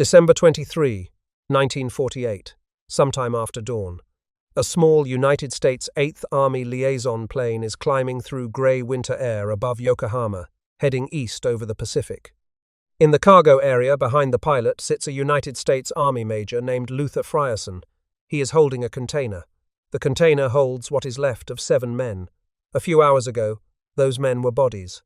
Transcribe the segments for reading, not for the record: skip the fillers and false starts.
December 23, 1948, sometime after dawn. A small United States 8th Army liaison plane is climbing through grey winter air above Yokohama, heading east over the Pacific. In the cargo area behind the pilot sits a United States Army major named Luther Frierson. He is holding a container. The container holds what is left of 7 men. A few hours ago, those men were bodies.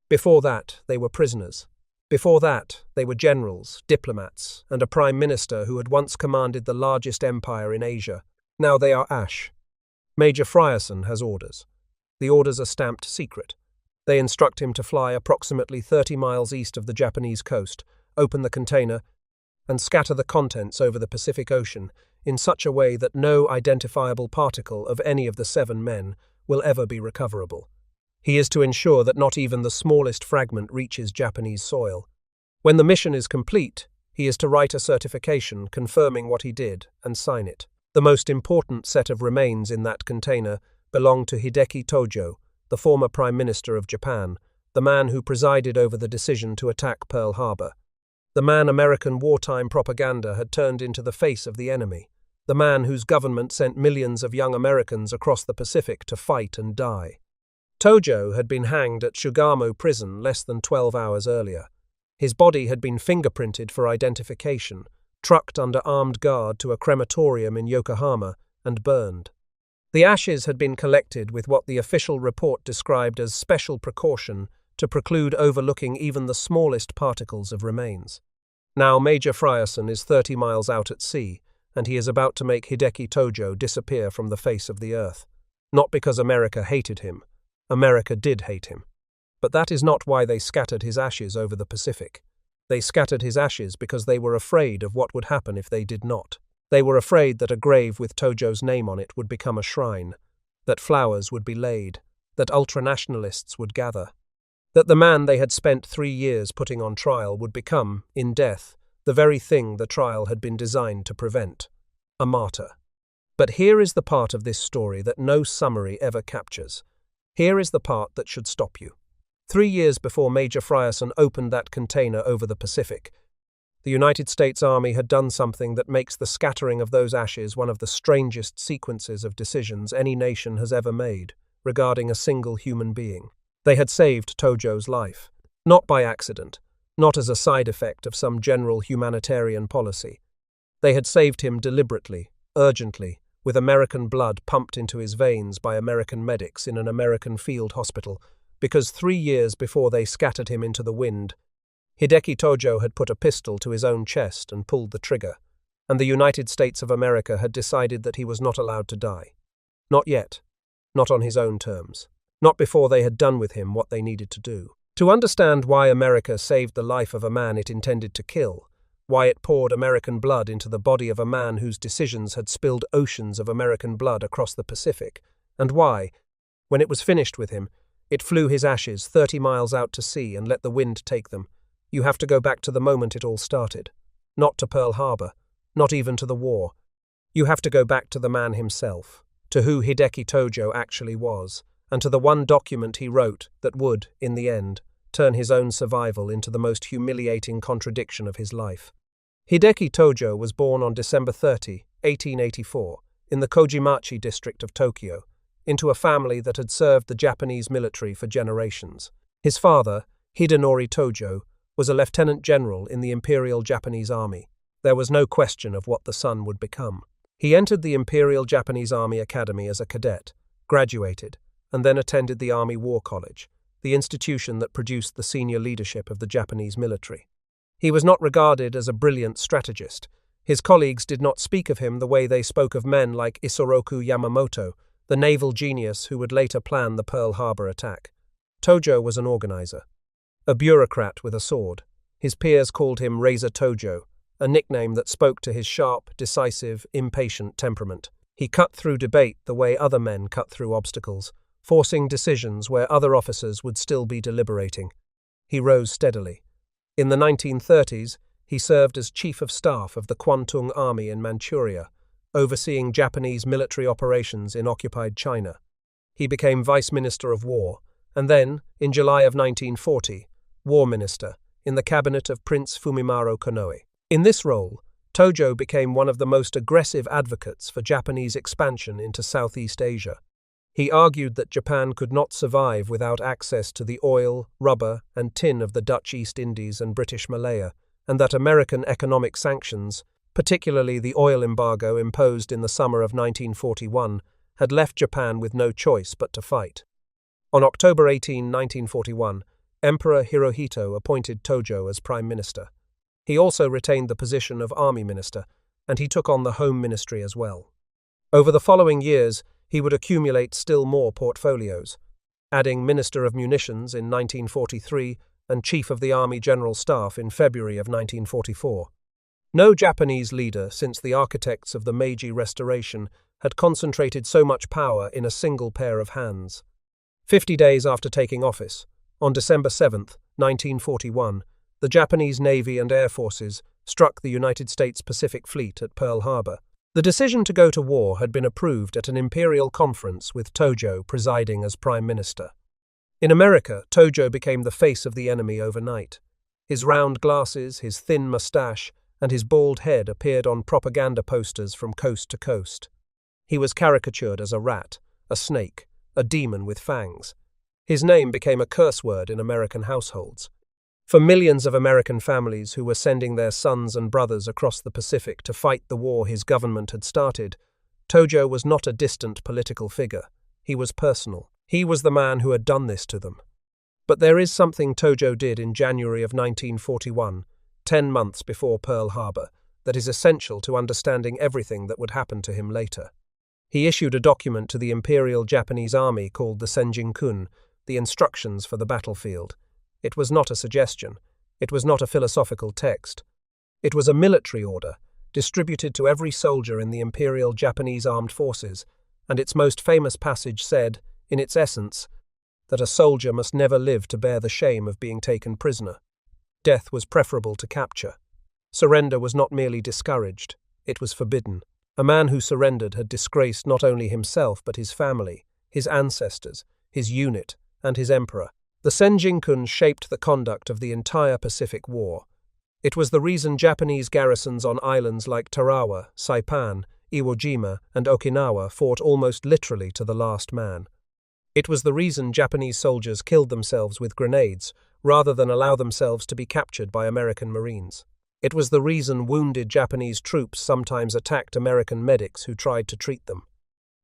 Before that, they were prisoners. Before that, they were generals, diplomats, and a prime minister who had once commanded the largest empire in Asia. Now they are ash. Major Frierson has orders. The orders are stamped secret. They instruct him to fly approximately 30 miles east of the Japanese coast, open the container, and scatter the contents over the Pacific Ocean in such a way that no identifiable particle of any of the 7 men will ever be recoverable. He is to ensure that not even the smallest fragment reaches Japanese soil. When the mission is complete, he is to write a certification confirming what he did and sign it. The most important set of remains in that container belong to Hideki Tojo, the former Prime Minister of Japan, the man who presided over the decision to attack Pearl Harbor, the man American wartime propaganda had turned into the face of the enemy, the man whose government sent millions of young Americans across the Pacific to fight and die. Tojo had been hanged at Sugamo Prison less than 12 hours earlier. His body had been fingerprinted for identification, trucked under armed guard to a crematorium in Yokohama, and burned. The ashes had been collected with what the official report described as special precaution to preclude overlooking even the smallest particles of remains. Now Major Frierson is 30 miles out at sea, and he is about to make Hideki Tojo disappear from the face of the earth. Not because America hated him. America did hate him. But that is not why they scattered his ashes over the Pacific. They scattered his ashes because they were afraid of what would happen if they did not. They were afraid that a grave with Tojo's name on it would become a shrine, that flowers would be laid, that ultranationalists would gather, that the man they had spent 3 years putting on trial would become, in death, the very thing the trial had been designed to prevent, a martyr. But here is the part of this story that no summary ever captures. Here is the part that should stop you. 3 years before Major Frierson opened that container over the Pacific, the United States Army had done something that makes the scattering of those ashes one of the strangest sequences of decisions any nation has ever made regarding a single human being. They had saved Tojo's life, not by accident, not as a side effect of some general humanitarian policy. They had saved him deliberately, urgently, with American blood pumped into his veins by American medics in an American field hospital, because 3 years before they scattered him into the wind, Hideki Tojo had put a pistol to his own chest and pulled the trigger, and the United States of America had decided that he was not allowed to die. Not yet. Not on his own terms. Not before they had done with him what they needed to do. To understand why America saved the life of a man it intended to kill, why it poured American blood into the body of a man whose decisions had spilled oceans of American blood across the Pacific, and why, when it was finished with him, it flew his ashes 30 miles out to sea and let the wind take them. You have to go back to the moment it all started. Not to Pearl Harbor, not even to the war. You have to go back to the man himself, to who Hideki Tojo actually was, and to the one document he wrote that would, in the end, turn his own survival into the most humiliating contradiction of his life. Hideki Tojo was born on December 30, 1884, in the Kojimachi district of Tokyo, into a family that had served the Japanese military for generations. His father, Hidenori Tojo, was a lieutenant general in the Imperial Japanese Army. There was no question of what the son would become. He entered the Imperial Japanese Army Academy as a cadet, graduated, and then attended the Army War College, the institution that produced the senior leadership of the Japanese military. He was not regarded as a brilliant strategist. His colleagues did not speak of him the way they spoke of men like Isoroku Yamamoto, the naval genius who would later plan the Pearl Harbor attack. Tojo was an organizer, a bureaucrat with a sword. His peers called him Razor Tojo, a nickname that spoke to his sharp, decisive, impatient temperament. He cut through debate the way other men cut through obstacles, forcing decisions where other officers would still be deliberating. He rose steadily. In the 1930s, he served as chief of staff of the Kwantung Army in Manchuria, overseeing Japanese military operations in occupied China. He became Vice Minister of War, and then, in July of 1940, War Minister, in the cabinet of Prince Fumimaro Konoe. In this role, Tojo became one of the most aggressive advocates for Japanese expansion into Southeast Asia. He argued that Japan could not survive without access to the oil, rubber, and tin of the Dutch East Indies and British Malaya, and that American economic sanctions, particularly the oil embargo imposed in the summer of 1941, had left Japan with no choice but to fight. On October 18, 1941, Emperor Hirohito appointed Tojo as Prime Minister. He also retained the position of Army Minister, and he took on the Home Ministry as well. Over the following years, he would accumulate still more portfolios, adding Minister of Munitions in 1943 and Chief of the Army General Staff in February of 1944. No Japanese leader since the architects of the Meiji Restoration had concentrated so much power in a single pair of hands. 50 days after taking office, on December 7, 1941, the Japanese Navy and Air Forces struck the United States Pacific Fleet at Pearl Harbor. The decision to go to war had been approved at an imperial conference with Tojo presiding as Prime Minister. In America, Tojo became the face of the enemy overnight. His round glasses, his thin mustache, and his bald head appeared on propaganda posters from coast to coast. He was caricatured as a rat, a snake, a demon with fangs. His name became a curse word in American households. For millions of American families who were sending their sons and brothers across the Pacific to fight the war his government had started, Tojo was not a distant political figure. He was personal. He was the man who had done this to them. But there is something Tojo did in January of 1941, 10 months before Pearl Harbor, that is essential to understanding everything that would happen to him later. He issued a document to the Imperial Japanese Army called the Senjin-kun, the instructions for the battlefield. It was not a suggestion. It was not a philosophical text. It was a military order, distributed to every soldier in the Imperial Japanese Armed Forces, and its most famous passage said, in its essence, that a soldier must never live to bear the shame of being taken prisoner. Death was preferable to capture. Surrender was not merely discouraged, it was forbidden. A man who surrendered had disgraced not only himself but his family, his ancestors, his unit, and his emperor. The Senjin-kun shaped the conduct of the entire Pacific War. It was the reason Japanese garrisons on islands like Tarawa, Saipan, Iwo Jima, and Okinawa fought almost literally to the last man. It was the reason Japanese soldiers killed themselves with grenades rather than allow themselves to be captured by American Marines. It was the reason wounded Japanese troops sometimes attacked American medics who tried to treat them.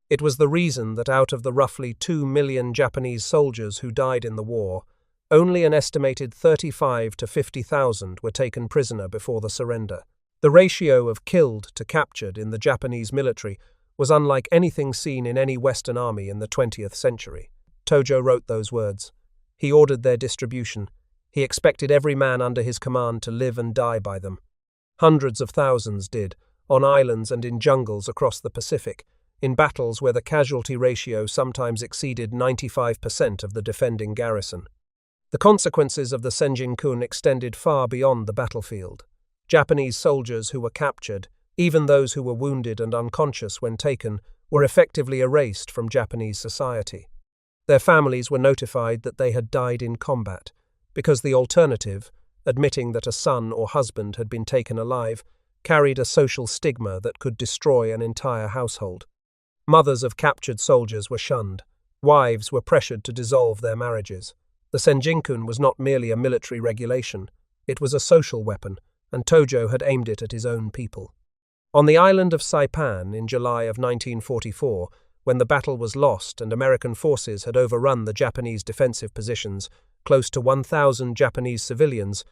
It was the reason that out of the roughly 2 million Japanese soldiers who died in the war, only an estimated 35 to 50,000 were taken prisoner before the surrender. The ratio of killed to captured in the Japanese military was unlike anything seen in any Western army in the 20th century. Tojo wrote those words. He ordered their distribution. He expected every man under his command to live and die by them. Hundreds of thousands did, on islands and in jungles across the Pacific, in battles where the casualty ratio sometimes exceeded 95% of the defending garrison. The consequences of the Senjin-kun extended far beyond the battlefield. Japanese soldiers who were captured, even those who were wounded and unconscious when taken, were effectively erased from Japanese society. Their families were notified that they had died in combat, because the alternative, admitting that a son or husband had been taken alive, carried a social stigma that could destroy an entire household. Mothers of captured soldiers were shunned. Wives were pressured to dissolve their marriages. The Senjin-kun was not merely a military regulation. It was a social weapon, and Tojo had aimed it at his own people. On the island of Saipan in July of 1944, when the battle was lost and American forces had overrun the Japanese defensive positions, close to 1,000 Japanese civilians,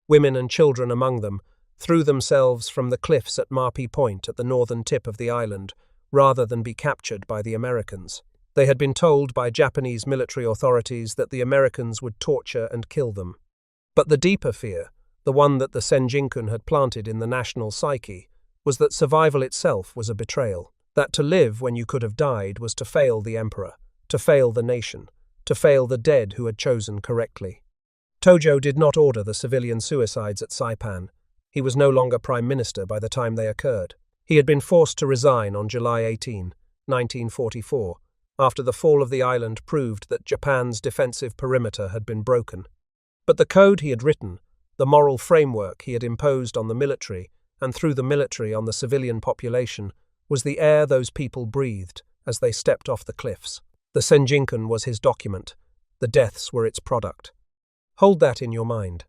women and children among them, threw themselves from the cliffs at Marpi Point at the northern tip of the island, rather than be captured by the Americans. They had been told by Japanese military authorities that the Americans would torture and kill them. But the deeper fear, the one that the Senjin-kun had planted in the national psyche, was that survival itself was a betrayal, that to live when you could have died was to fail the emperor, to fail the nation, to fail the dead who had chosen correctly. Tojo did not order the civilian suicides at Saipan. He was no longer prime minister by the time they occurred. He had been forced to resign on July 18, 1944, after the fall of the island proved that Japan's defensive perimeter had been broken. But the code he had written, The moral framework he had imposed on the military, and through the military on the civilian population, was the air those people breathed as they stepped off the cliffs. The Senjinkan was his document. The deaths were its product. Hold that in your mind.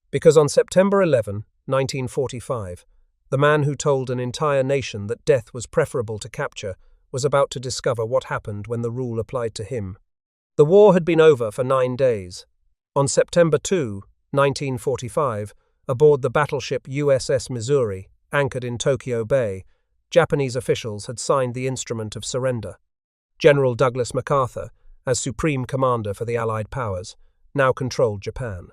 Because on September 11, 1945, the man who told an entire nation that death was preferable to capture was about to discover what happened when the rule applied to him. The war had been over for 9 days. On September 2, 1945, aboard the battleship USS Missouri, anchored in Tokyo Bay, Japanese officials had signed the instrument of surrender. General Douglas MacArthur, as Supreme Commander for the Allied powers, now controlled Japan.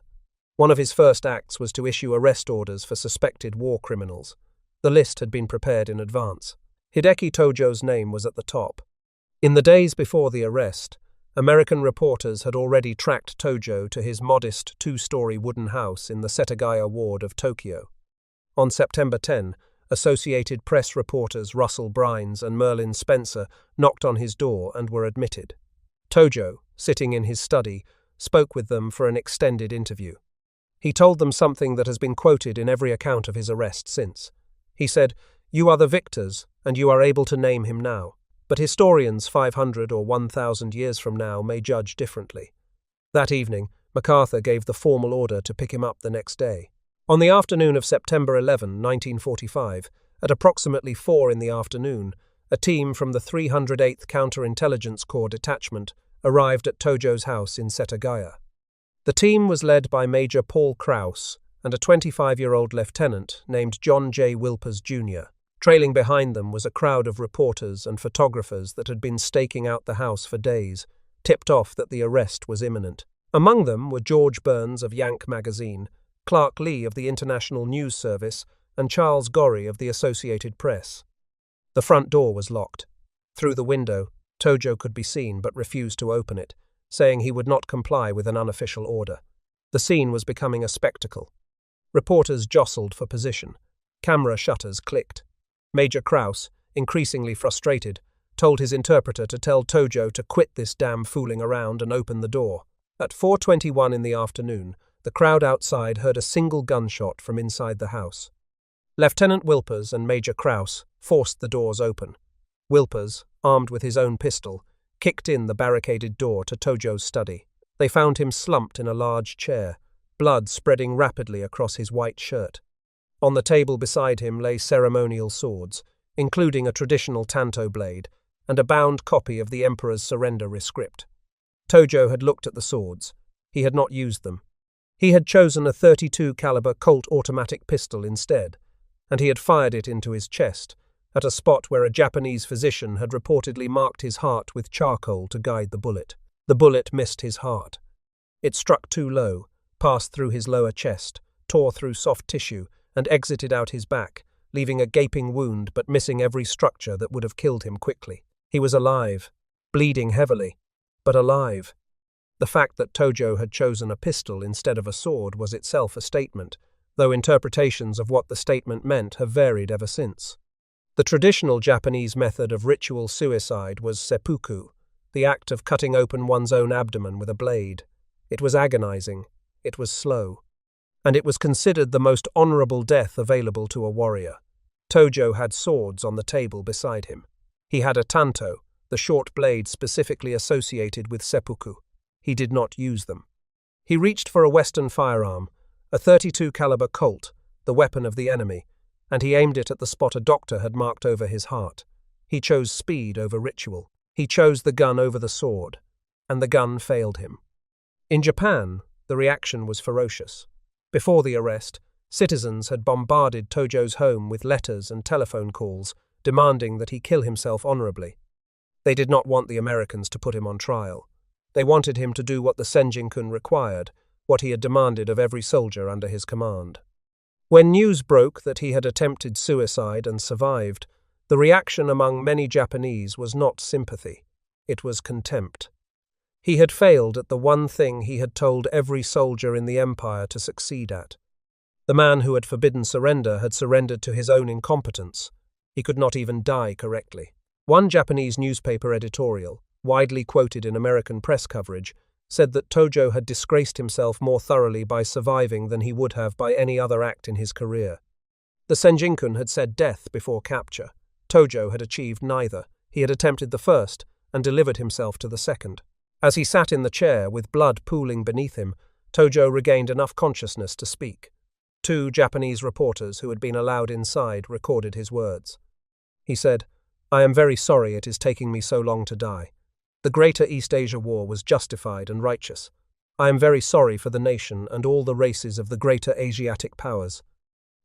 One of his first acts was to issue arrest orders for suspected war criminals. The list had been prepared in advance. Hideki Tojo's name was at the top. In the days before the arrest, American reporters had already tracked Tojo to his modest 2-story wooden house in the Setagaya ward of Tokyo. On September 10, Associated Press reporters Russell Brines and Merlin Spencer knocked on his door and were admitted. Tojo, sitting in his study, spoke with them for an extended interview. He told them something that has been quoted in every account of his arrest since. He said, "You are the victors, and you are able to name him now. But historians 500 or 1,000 years from now may judge differently." That evening, MacArthur gave the formal order to pick him up the next day. On the afternoon of September 11, 1945, at approximately 4 in the afternoon, a team from the 308th Counterintelligence Corps Detachment arrived at Tojo's house in Setagaya. The team was led by Major Paul Krause and a 25-year-old lieutenant named John J. Wilpers, Jr. Trailing behind them was a crowd of reporters and photographers that had been staking out the house for days, tipped off that the arrest was imminent. Among them were George Burns of Yank magazine, Clark Lee of the International News Service, and Charles Gorrie of the Associated Press. The front door was locked. Through the window, Tojo could be seen but refused to open it, saying he would not comply with an unofficial order. The scene was becoming a spectacle. Reporters jostled for position. Camera shutters clicked. Major Krause, increasingly frustrated, told his interpreter to tell Tojo to quit this damn fooling around and open the door. At 4:21 in the afternoon, the crowd outside heard a single gunshot from inside the house. Lieutenant Wilpers and Major Krause forced the doors open. Wilpers, armed with his own pistol, kicked in the barricaded door to Tojo's study. They found him slumped in a large chair, blood spreading rapidly across his white shirt. On the table beside him lay ceremonial swords, including a traditional tanto blade, and a bound copy of the Emperor's surrender rescript. Tojo had looked at the swords. He had not used them. He had chosen a .32 caliber Colt automatic pistol instead, and he had fired it into his chest, at a spot where a Japanese physician had reportedly marked his heart with charcoal to guide the bullet. The bullet missed his heart. It struck too low, passed through his lower chest, tore through soft tissue, and exited out his back, leaving a gaping wound but missing every structure that would have killed him quickly. He was alive, bleeding heavily, but alive. The fact that Tojo had chosen a pistol instead of a sword was itself a statement, though interpretations of what the statement meant have varied ever since. The traditional Japanese method of ritual suicide was seppuku, the act of cutting open one's own abdomen with a blade. It was agonizing, it was slow, and it was considered the most honorable death available to a warrior. Tojo had swords on the table beside him. He had a tanto, the short blade specifically associated with seppuku. He did not use them. He reached for a Western firearm, a .32 caliber Colt, the weapon of the enemy, and he aimed it at the spot a doctor had marked over his heart. He chose speed over ritual. He chose the gun over the sword, and the gun failed him. In Japan, the reaction was ferocious. Before the arrest, citizens had bombarded Tojo's home with letters and telephone calls, demanding that he kill himself honorably. They did not want the Americans to put him on trial. They wanted him to do what the Senjinkan required, what he had demanded of every soldier under his command. When news broke that he had attempted suicide and survived, the reaction among many Japanese was not sympathy. It was contempt. He had failed at the one thing he had told every soldier in the empire to succeed at. The man who had forbidden surrender had surrendered to his own incompetence. He could not even die correctly. One Japanese newspaper editorial, widely quoted in American press coverage, said that Tojo had disgraced himself more thoroughly by surviving than he would have by any other act in his career. The Senjinkun had said death before capture. Tojo had achieved neither. He had attempted the first and delivered himself to the second. As he sat in the chair with blood pooling beneath him, Tojo regained enough consciousness to speak. 2 Japanese reporters who had been allowed inside recorded his words. He said, "I am very sorry it is taking me so long to die. The Greater East Asia War was justified and righteous. I am very sorry for the nation and all the races of the greater Asiatic powers.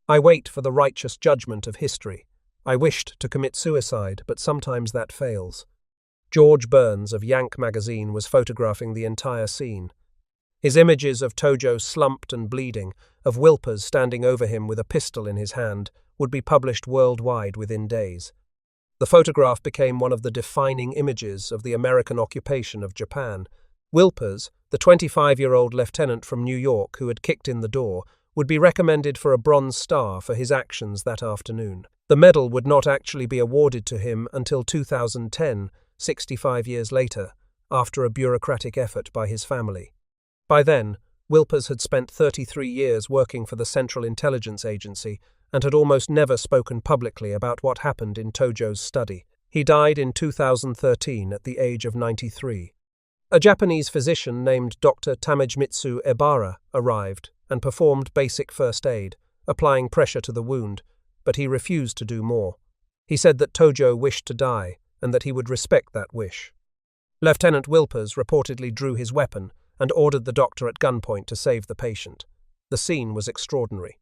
I wait for the righteous judgment of history. I wished to commit suicide, but sometimes that fails." George Burns of Yank magazine was photographing the entire scene. His images of Tojo slumped and bleeding, of Wilpers standing over him with a pistol in his hand, would be published worldwide within days. The photograph became one of the defining images of the American occupation of Japan. Wilpers, the 25-year-old lieutenant from New York who had kicked in the door, would be recommended for a Bronze Star for his actions that afternoon. The medal would not actually be awarded to him until 2010, 65 years later, after a bureaucratic effort by his family. By then, Wilpers had spent 33 years working for the Central Intelligence Agency and had almost never spoken publicly about what happened in Tojo's study. He died in 2013 at the age of 93. A Japanese physician named Dr. Tamemitsu Ebara arrived and performed basic first aid, applying pressure to the wound, but he refused to do more. He said that Tojo wished to die and that he would respect that wish. Lieutenant Wilpers reportedly drew his weapon and ordered the doctor at gunpoint to save the patient. The scene was extraordinary.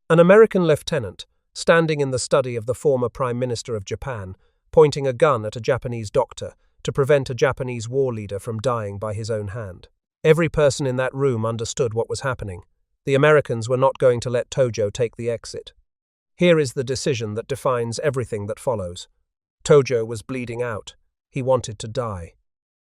An American lieutenant, standing in the study of the former Prime Minister of Japan, pointing a gun at a Japanese doctor to prevent a Japanese war leader from dying by his own hand. Every person in that room understood what was happening. The Americans were not going to let Tojo take the exit. Here is the decision that defines everything that follows. Tojo was bleeding out. He wanted to die.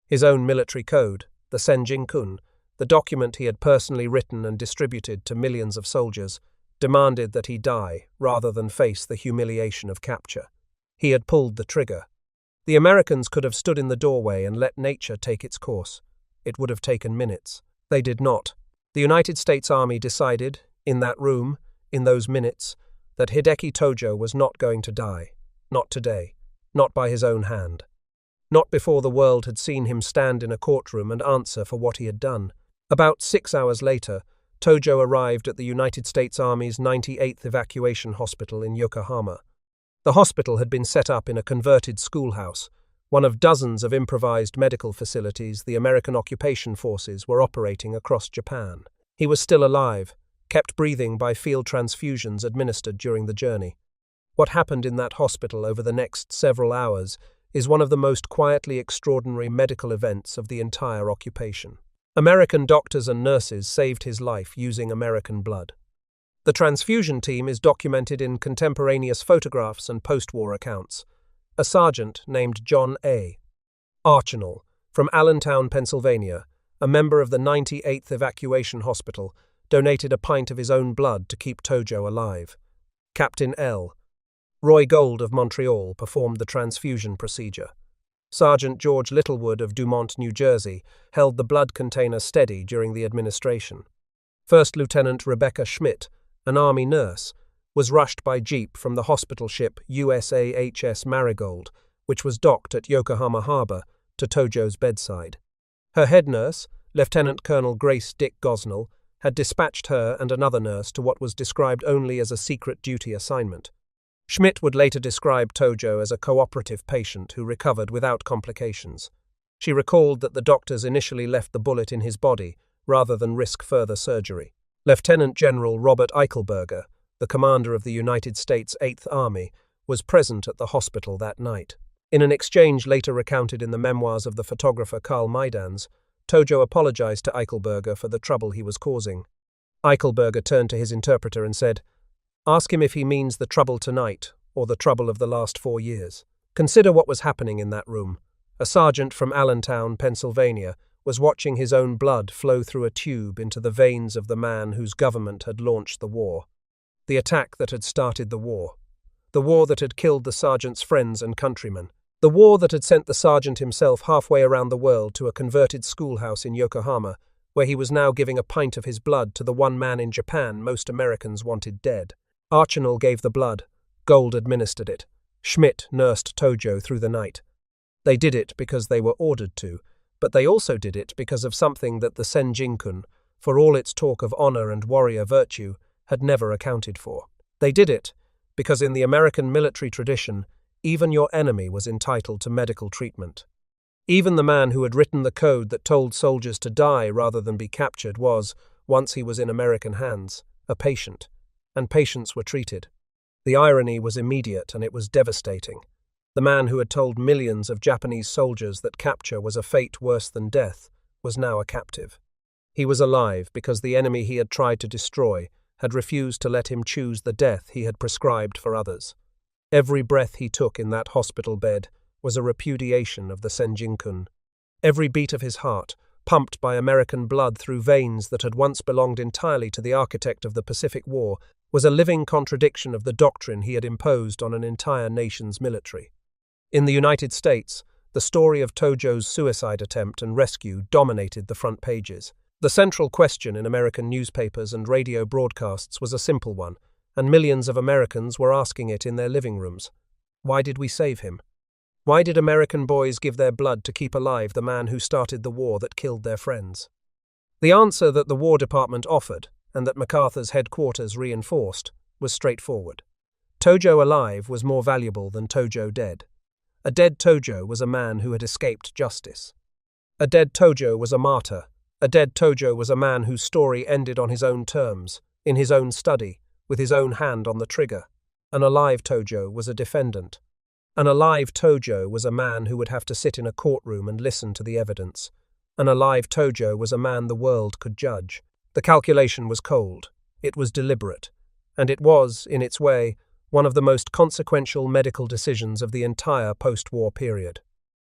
His own military code, the Senjinkun, the document he had personally written and distributed to millions of soldiers, demanded that he die rather than face the humiliation of capture. He had pulled the trigger. The Americans could have stood in the doorway and let nature take its course. It would have taken minutes. They did not. The United States Army decided, in that room, in those minutes, that Hideki Tojo was not going to die. Not today. Not by his own hand. Not before the world had seen him stand in a courtroom and answer for what he had done. About 6 hours later, Tojo arrived at the United States Army's 98th Evacuation Hospital in Yokohama. The hospital had been set up in a converted schoolhouse, one of dozens of improvised medical facilities the American occupation forces were operating across Japan. He was still alive, kept breathing by field transfusions administered during the journey. What happened in that hospital over the next several hours is one of the most quietly extraordinary medical events of the entire occupation. American doctors and nurses saved his life using American blood. The transfusion team is documented in contemporaneous photographs and post-war accounts. A sergeant named John Archinal, from Allentown, Pennsylvania, a member of the 98th Evacuation Hospital, donated a pint of his own blood to keep Tojo alive. Captain Roy Gold of Montreal performed the transfusion procedure. Sergeant George Littlewood of Dumont, New Jersey, held the blood container steady during the administration. First Lieutenant Rebecca Schmidt, an Army nurse, was rushed by jeep from the hospital ship USAHS Marigold, which was docked at Yokohama Harbor, to Tojo's bedside. Her head nurse, Lieutenant Colonel Grace Dick Gosnell, had dispatched her and another nurse to what was described only as a secret duty assignment. Schmidt would later describe Tojo as a cooperative patient who recovered without complications. She recalled that the doctors initially left the bullet in his body rather than risk further surgery. Lieutenant General Robert Eichelberger, the commander of the United States 8th Army, was present at the hospital that night. In an exchange later recounted in the memoirs of the photographer Carl Maidans, Tojo apologized to Eichelberger for the trouble he was causing. Eichelberger turned to his interpreter and said, "Ask him if he means the trouble tonight or the trouble of the last 4 years. Consider what was happening in that room. A sergeant from Allentown, Pennsylvania, was watching his own blood flow through a tube into the veins of the man whose government had launched the war. The attack that had started the war that had killed the sergeant's friends and countrymen. The war that had sent the sergeant himself halfway around the world to a converted schoolhouse in Yokohama, where he was now giving a pint of his blood to the one man in Japan most Americans wanted dead. Archinal gave the blood. Gold administered it. Schmidt nursed Tojo through the night. They did it because they were ordered to, but they also did it because of something that the Senjin-kun, for all its talk of honor and warrior virtue, had never accounted for. They did it because in the American military tradition, even your enemy was entitled to medical treatment. Even the man who had written the code that told soldiers to die rather than be captured was, once he was in American hands, a patient, and patients were treated. The irony was immediate and it was devastating. The man who had told millions of Japanese soldiers that capture was a fate worse than death was now a captive. He was alive because the enemy he had tried to destroy had refused to let him choose the death he had prescribed for others. Every breath he took in that hospital bed was a repudiation of the Senjin-kun. Every beat of his heart, pumped by American blood through veins that had once belonged entirely to the architect of the Pacific War, was a living contradiction of the doctrine he had imposed on an entire nation's military. In the United States, the story of Tojo's suicide attempt and rescue dominated the front pages. The central question in American newspapers and radio broadcasts was a simple one, and millions of Americans were asking it in their living rooms. Why did we save him? Why did American boys give their blood to keep alive the man who started the war that killed their friends? The answer that the War Department offered, and that MacArthur's headquarters reinforced, was straightforward. Tojo alive was more valuable than Tojo dead. A dead Tojo was a man who had escaped justice. A dead Tojo was a martyr. A dead Tojo was a man whose story ended on his own terms, in his own study, with his own hand on the trigger. An alive Tojo was a defendant. An alive Tojo was a man who would have to sit in a courtroom and listen to the evidence. An alive Tojo was a man the world could judge. The calculation was cold. It was deliberate. And it was, in its way, one of the most consequential medical decisions of the entire post-war period.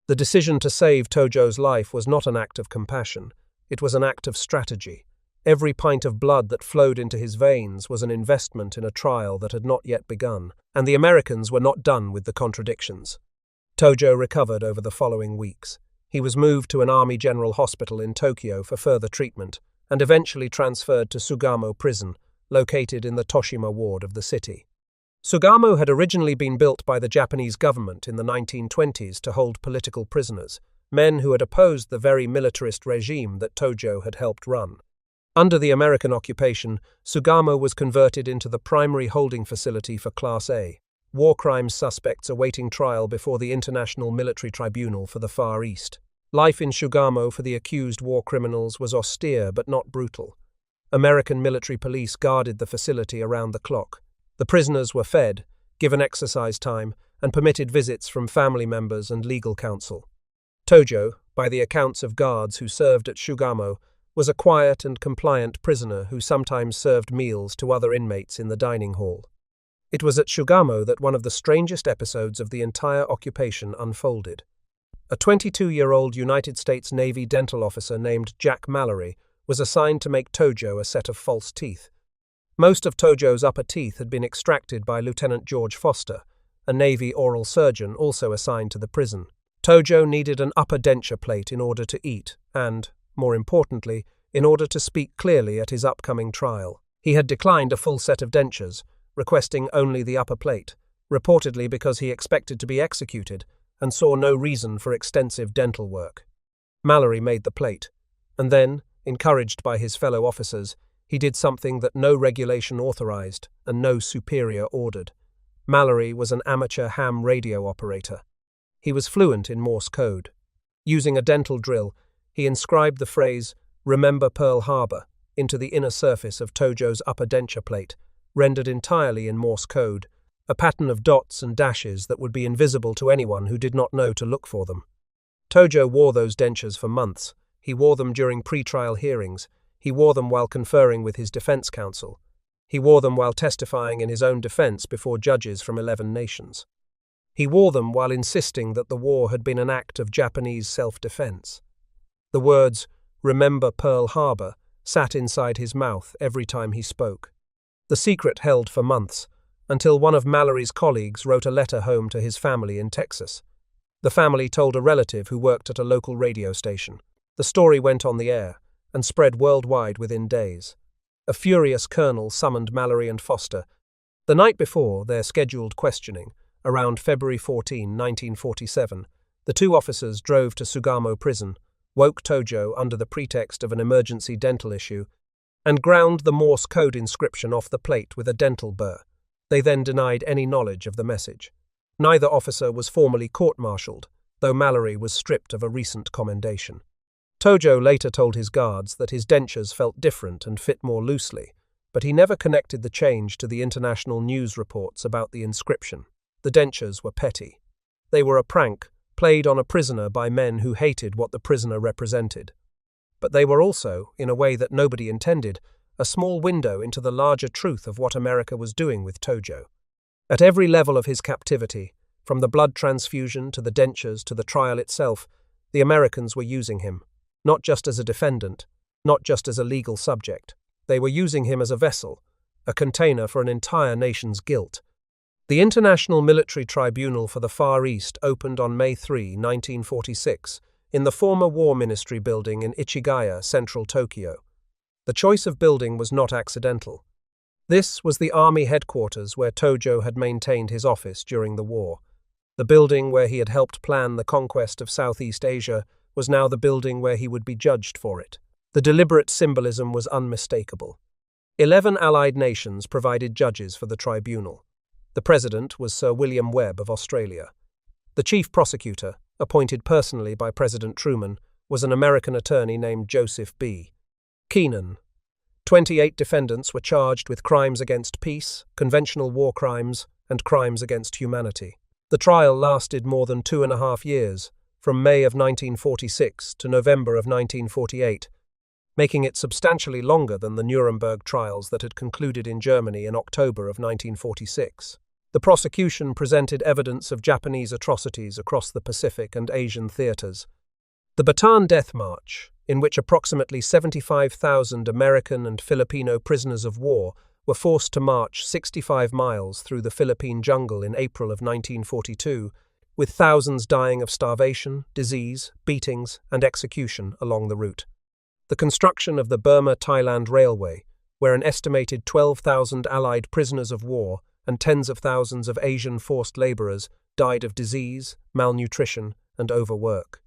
The decision to save Tojo's life was not an act of compassion. It was an act of strategy. Every pint of blood that flowed into his veins was an investment in a trial that had not yet begun, and the Americans were not done with the contradictions. Tojo recovered over the following weeks. He was moved to an Army General Hospital in Tokyo for further treatment, and eventually transferred to Sugamo Prison, located in the Toshima ward of the city. Sugamo had originally been built by the Japanese government in the 1920s to hold political prisoners, men who had opposed the very militarist regime that Tojo had helped run. Under the American occupation, Sugamo was converted into the primary holding facility for Class A, war crimes suspects awaiting trial before the International Military Tribunal for the Far East. Life in Sugamo for the accused war criminals was austere but not brutal. American military police guarded the facility around the clock. The prisoners were fed, given exercise time, and permitted visits from family members and legal counsel. Tojo, by the accounts of guards who served at Sugamo, was a quiet and compliant prisoner who sometimes served meals to other inmates in the dining hall. It was at Sugamo that one of the strangest episodes of the entire occupation unfolded. A 22-year-old United States Navy dental officer named Jack Mallory was assigned to make Tojo a set of false teeth. Most of Tojo's upper teeth had been extracted by Lieutenant George Foster, a Navy oral surgeon also assigned to the prison. Tojo needed an upper denture plate in order to eat and, more importantly, in order to speak clearly at his upcoming trial. He had declined a full set of dentures, requesting only the upper plate, reportedly because he expected to be executed and saw no reason for extensive dental work. Mallory made the plate, and then, encouraged by his fellow officers, he did something that no regulation authorized and no superior ordered. Mallory was an amateur ham radio operator. He was fluent in Morse code. Using a dental drill, he inscribed the phrase, "Remember Pearl Harbor," into the inner surface of Tojo's upper denture plate, rendered entirely in Morse code, a pattern of dots and dashes that would be invisible to anyone who did not know to look for them. Tojo wore those dentures for months. He wore them during pre-trial hearings. He wore them while conferring with his defense counsel. He wore them while testifying in his own defense before judges from 11 nations. He wore them while insisting that the war had been an act of Japanese self-defense. The words, "Remember Pearl Harbor," sat inside his mouth every time he spoke. The secret held for months, until one of Mallory's colleagues wrote a letter home to his family in Texas. The family told a relative who worked at a local radio station. The story went on the air and spread worldwide within days. A furious colonel summoned Mallory and Foster. The night before their scheduled questioning, around February 14, 1947, the two officers drove to Sugamo Prison, woke Tojo under the pretext of an emergency dental issue, and ground the Morse code inscription off the plate with a dental burr. They then denied any knowledge of the message. Neither officer was formally court-martialed, though Mallory was stripped of a recent commendation. Tojo later told his guards that his dentures felt different and fit more loosely, but he never connected the change to the international news reports about the inscription. The dentures were petty. They were a prank played on a prisoner by men who hated what the prisoner represented. But they were also, in a way that nobody intended, a small window into the larger truth of what America was doing with Tojo. At every level of his captivity, from the blood transfusion to the dentures to the trial itself, the Americans were using him, not just as a defendant, not just as a legal subject. They were using him as a vessel, a container for an entire nation's guilt. The International Military Tribunal for the Far East opened on May 3, 1946, in the former War Ministry building in Ichigaya, central Tokyo. The choice of building was not accidental. This was the army headquarters where Tojo had maintained his office during the war. The building where he had helped plan the conquest of Southeast Asia was now the building where he would be judged for it. The deliberate symbolism was unmistakable. 11 Allied nations provided judges for the tribunal. The president was Sir William Webb of Australia. The chief prosecutor, appointed personally by President Truman, was an American attorney named Joseph B. Keenan. 28 defendants were charged with crimes against peace, conventional war crimes, and crimes against humanity. The trial lasted more than 2.5 years, from May of 1946 to November of 1948, making it substantially longer than the Nuremberg trials that had concluded in Germany in October of 1946. The prosecution presented evidence of Japanese atrocities across the Pacific and Asian theaters. The Bataan Death March, in which approximately 75,000 American and Filipino prisoners of war were forced to march 65 miles through the Philippine jungle in April of 1942, with thousands dying of starvation, disease, beatings, and execution along the route. The construction of the Burma-Thailand Railway, where an estimated 12,000 Allied prisoners of war and tens of thousands of Asian forced laborers died of disease, malnutrition, and overwork.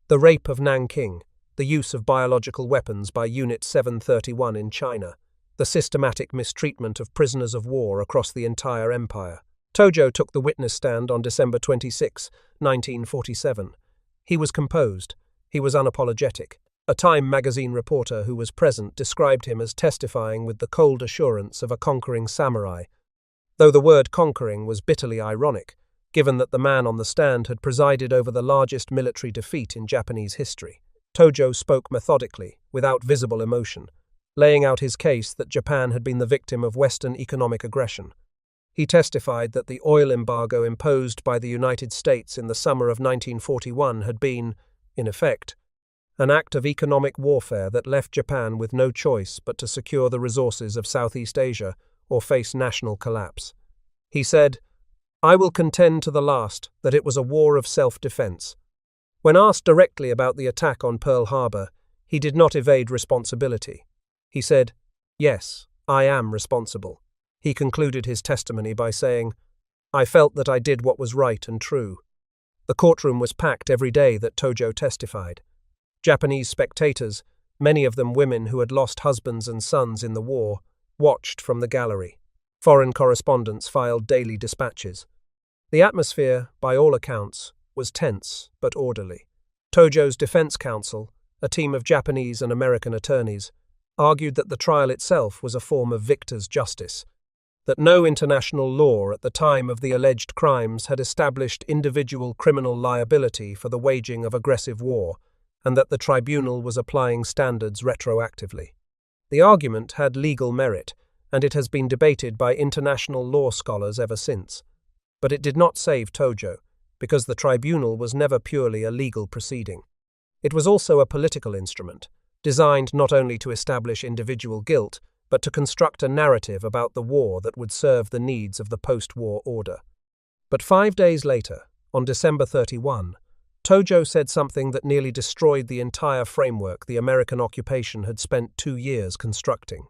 The rape of Nanking, the use of biological weapons by Unit 731 in China, the systematic mistreatment of prisoners of war across the entire empire. Tojo took the witness stand on December 26, 1947. He was composed. He was unapologetic. A Time magazine reporter who was present described him as testifying with the cold assurance of a conquering samurai, though the word conquering was bitterly ironic, given that the man on the stand had presided over the largest military defeat in Japanese history. Tojo spoke methodically, without visible emotion, laying out his case that Japan had been the victim of Western economic aggression. He testified that the oil embargo imposed by the United States in the summer of 1941 had been, in effect, an act of economic warfare that left Japan with no choice but to secure the resources of Southeast Asia or face national collapse. He said, "I will contend to the last that it was a war of self-defense." When asked directly about the attack on Pearl Harbor, he did not evade responsibility. He said, "Yes, I am responsible." He concluded his testimony by saying, "I felt that I did what was right and true." The courtroom was packed every day that Tojo testified. Japanese spectators, many of them women who had lost husbands and sons in the war, watched from the gallery. Foreign correspondents filed daily dispatches. The atmosphere, by all accounts, was tense but orderly. Tojo's defense counsel, a team of Japanese and American attorneys, argued that the trial itself was a form of victor's justice, that no international law at the time of the alleged crimes had established individual criminal liability for the waging of aggressive war, and that the tribunal was applying standards retroactively. The argument had legal merit, and it has been debated by international law scholars ever since. But it did not save Tojo, because the tribunal was never purely a legal proceeding. It was also a political instrument, designed not only to establish individual guilt, but to construct a narrative about the war that would serve the needs of the post-war order. But 5 days later, On December 31, Tojo said something that nearly destroyed the entire framework the American occupation had spent 2 years constructing.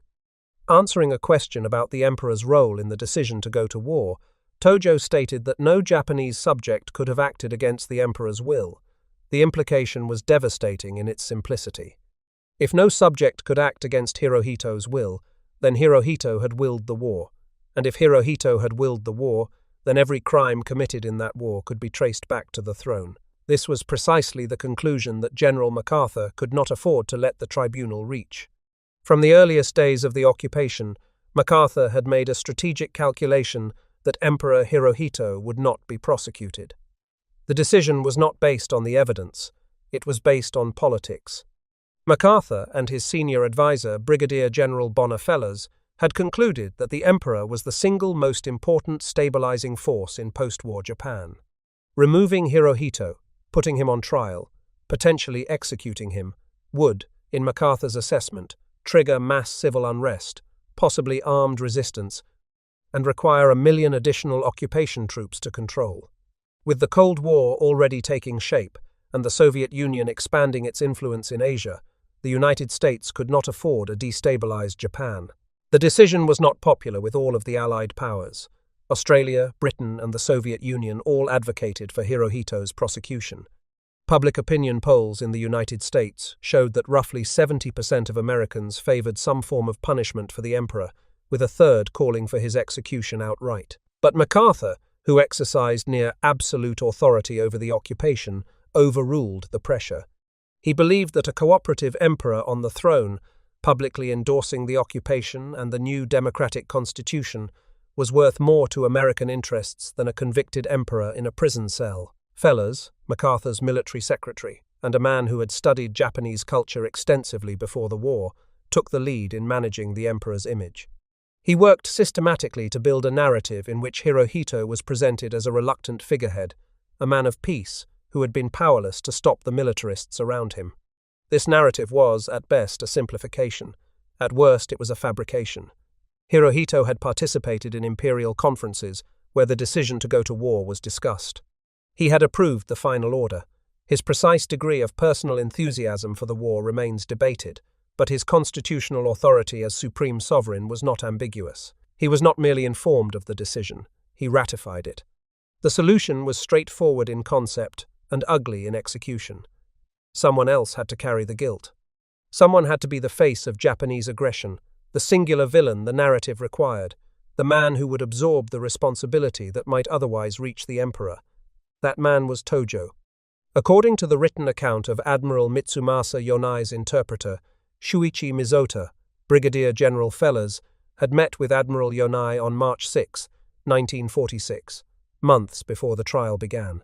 Answering a question about the emperor's role in the decision to go to war, Tojo stated that no Japanese subject could have acted against the emperor's will. The implication was devastating in its simplicity. If no subject could act against Hirohito's will, then Hirohito had willed the war. And if Hirohito had willed the war, then every crime committed in that war could be traced back to the throne. This was precisely the conclusion that General MacArthur could not afford to let the tribunal reach. From the earliest days of the occupation, MacArthur had made a strategic calculation that Emperor Hirohito would not be prosecuted. The decision was not based on the evidence, it was based on politics. MacArthur and his senior advisor, Brigadier General Bonner-Fellers, had concluded that the emperor was the single most important stabilizing force in post-war Japan. Removing Hirohito, putting him on trial, potentially executing him, would, in MacArthur's assessment, trigger mass civil unrest, possibly armed resistance, and require 1 million additional occupation troops to control. With the Cold War already taking shape and the Soviet Union expanding its influence in Asia, the United States could not afford a destabilized Japan. The decision was not popular with all of the Allied powers. Australia, Britain, and the Soviet Union all advocated for Hirohito's prosecution. Public opinion polls in the United States showed that roughly 70% of Americans favored some form of punishment for the emperor, with a third calling for his execution outright. But MacArthur, who exercised near absolute authority over the occupation, overruled the pressure. He believed that a cooperative emperor on the throne, publicly endorsing the occupation and the new democratic constitution, was worth more to American interests than a convicted emperor in a prison cell. Fellers, MacArthur's military secretary, and a man who had studied Japanese culture extensively before the war, took the lead in managing the emperor's image. He worked systematically to build a narrative in which Hirohito was presented as a reluctant figurehead, a man of peace who had been powerless to stop the militarists around him. This narrative was, at best, a simplification. At worst, it was a fabrication. Hirohito had participated in imperial conferences where the decision to go to war was discussed. He had approved the final order. His precise degree of personal enthusiasm for the war remains debated, but his constitutional authority as supreme sovereign was not ambiguous. He was not merely informed of the decision, he ratified it. The solution was straightforward in concept and ugly in execution. Someone else had to carry the guilt. Someone had to be the face of Japanese aggression, the singular villain the narrative required, the man who would absorb the responsibility that might otherwise reach the emperor. That man was Tojo. According to the written account of Admiral Mitsumasa Yonai's interpreter, Shuichi Mizota, Brigadier General Fellers, had met with Admiral Yonai on March 6, 1946, months before the trial began,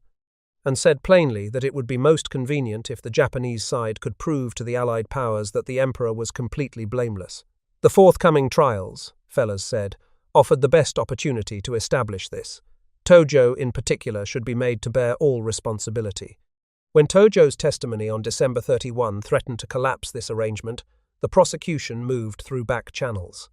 and said plainly that it would be most convenient if the Japanese side could prove to the Allied powers that the emperor was completely blameless. The forthcoming trials, Fellers said, offered the best opportunity to establish this. Tojo, in particular, should be made to bear all responsibility. When Tojo's testimony on December 31 threatened to collapse this arrangement, the prosecution moved through back channels.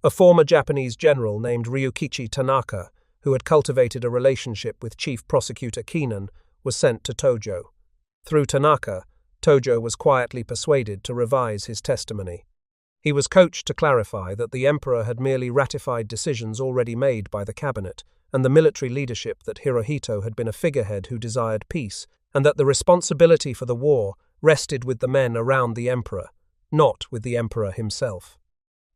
A former Japanese general named Ryukichi Tanaka, who had cultivated a relationship with Chief Prosecutor Keenan, was sent to Tojo. Through Tanaka, Tojo was quietly persuaded to revise his testimony. He was coached to clarify that the emperor had merely ratified decisions already made by the cabinet, and the military leadership that Hirohito had been a figurehead who desired peace, and that the responsibility for the war rested with the men around the emperor, not with the emperor himself.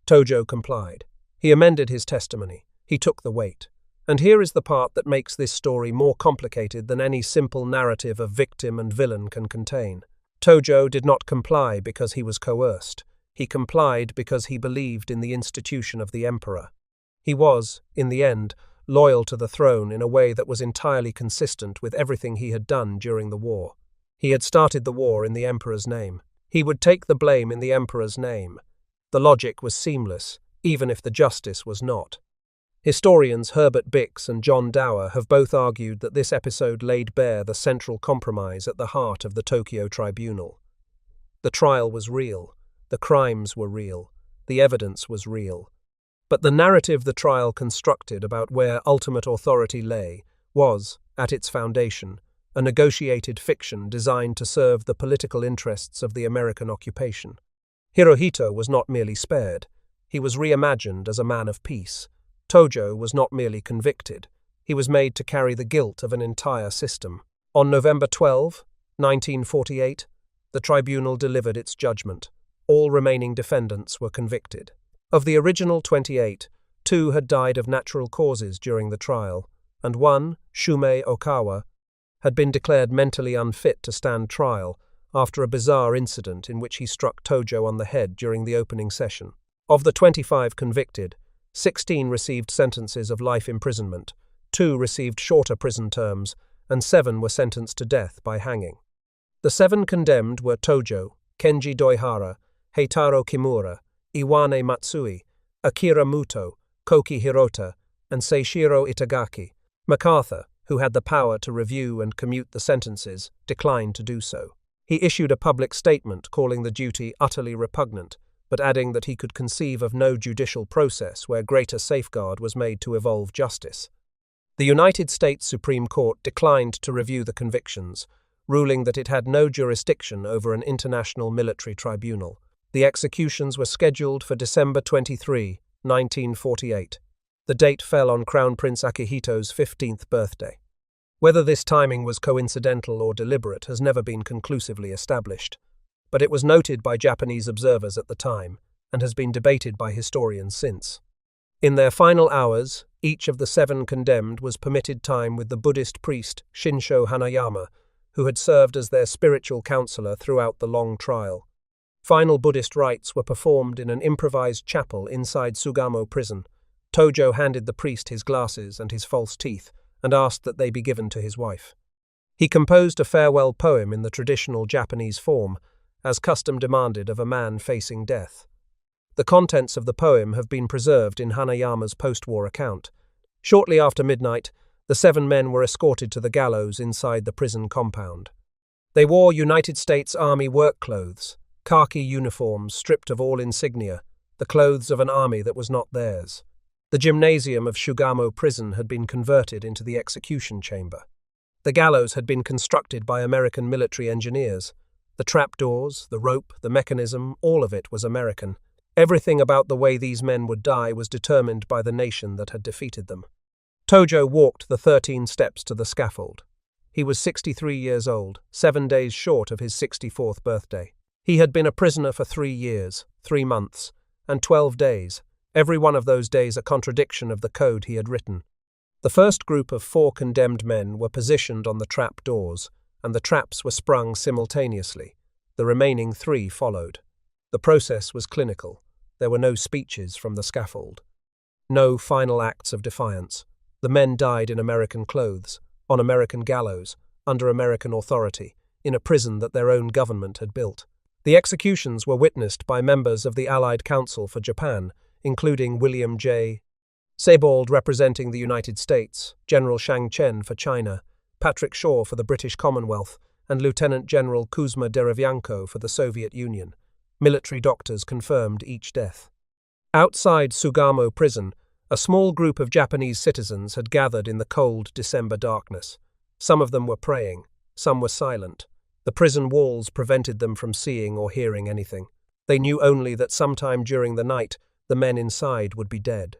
Tojo complied. He amended his testimony. He took the weight. And here is the part that makes this story more complicated than any simple narrative of victim and villain can contain. Tojo did not comply because he was coerced. He complied because he believed in the institution of the emperor. He was, in the end, loyal to the throne in a way that was entirely consistent with everything he had done during the war. He had started the war in the emperor's name. He would take the blame in the emperor's name. The logic was seamless, even if the justice was not. Historians Herbert Bix and John Dower have both argued that this episode laid bare the central compromise at the heart of the Tokyo Tribunal. The trial was real, the crimes were real, the evidence was real. But the narrative the trial constructed about where ultimate authority lay was, at its foundation, a negotiated fiction designed to serve the political interests of the American occupation. Hirohito was not merely spared, he was reimagined as a man of peace. Tojo was not merely convicted, he was made to carry the guilt of an entire system. On November 12, 1948, the tribunal delivered its judgment. All remaining defendants were convicted. Of the original 28, 2 had died of natural causes during the trial, and 1, Shumei Okawa, had been declared mentally unfit to stand trial after a bizarre incident in which he struck Tojo on the head during the opening session. Of the 25 convicted, 16 received sentences of life imprisonment, 2 received shorter prison terms, and 7 were sentenced to death by hanging. The 7 condemned were Tojo, Kenji Doihara, Heitaro Kimura, Iwane Matsui, Akira Muto, Koki Hirota, and Seishiro Itagaki. MacArthur, who had the power to review and commute the sentences, declined to do so. He issued a public statement calling the duty utterly repugnant, but adding that he could conceive of no judicial process where greater safeguard was made to evolve justice. The United States Supreme Court declined to review the convictions, ruling that it had no jurisdiction over an international military tribunal. The executions were scheduled for December 23, 1948. The date fell on Crown Prince Akihito's 15th birthday. Whether this timing was coincidental or deliberate has never been conclusively established, but it was noted by Japanese observers at the time and has been debated by historians since. In their final hours, each of the 7 condemned was permitted time with the Buddhist priest Shinsho Hanayama, who had served as their spiritual counselor throughout the long trial. Final Buddhist rites were performed in an improvised chapel inside Sugamo Prison. Tojo handed the priest his glasses and his false teeth and asked that they be given to his wife. He composed a farewell poem in the traditional Japanese form, as custom demanded of a man facing death. The contents of the poem have been preserved in Hanayama's post-war account. Shortly after midnight, the 7 men were escorted to the gallows inside the prison compound. They wore United States Army work clothes, khaki uniforms stripped of all insignia, the clothes of an army that was not theirs. The gymnasium of Sugamo Prison had been converted into the execution chamber. The gallows had been constructed by American military engineers. The trapdoors, the rope, the mechanism, all of it was American. Everything about the way these men would die was determined by the nation that had defeated them. Tojo walked the 13 steps to the scaffold. He was 63 years old, 7 days short of his 64th birthday. He had been a prisoner for 3 years, 3 months, and 12 days, every one of those days a contradiction of the code he had written. The first group of 4 condemned men were positioned on the trap doors, and the traps were sprung simultaneously. The remaining 3 followed. The process was clinical. There were no speeches from the scaffold. No final acts of defiance. The men died in American clothes, on American gallows, under American authority, in a prison that their own government had built. The executions were witnessed by members of the Allied Council for Japan, including William J. Sebald representing the United States, General Shang Chen for China, Patrick Shaw for the British Commonwealth, and Lieutenant General Kuzma Derevyanko for the Soviet Union. Military doctors confirmed each death. Outside Sugamo Prison, a small group of Japanese citizens had gathered in the cold December darkness. Some of them were praying, some were silent. The prison walls prevented them from seeing or hearing anything. They knew only that sometime during the night, the men inside would be dead.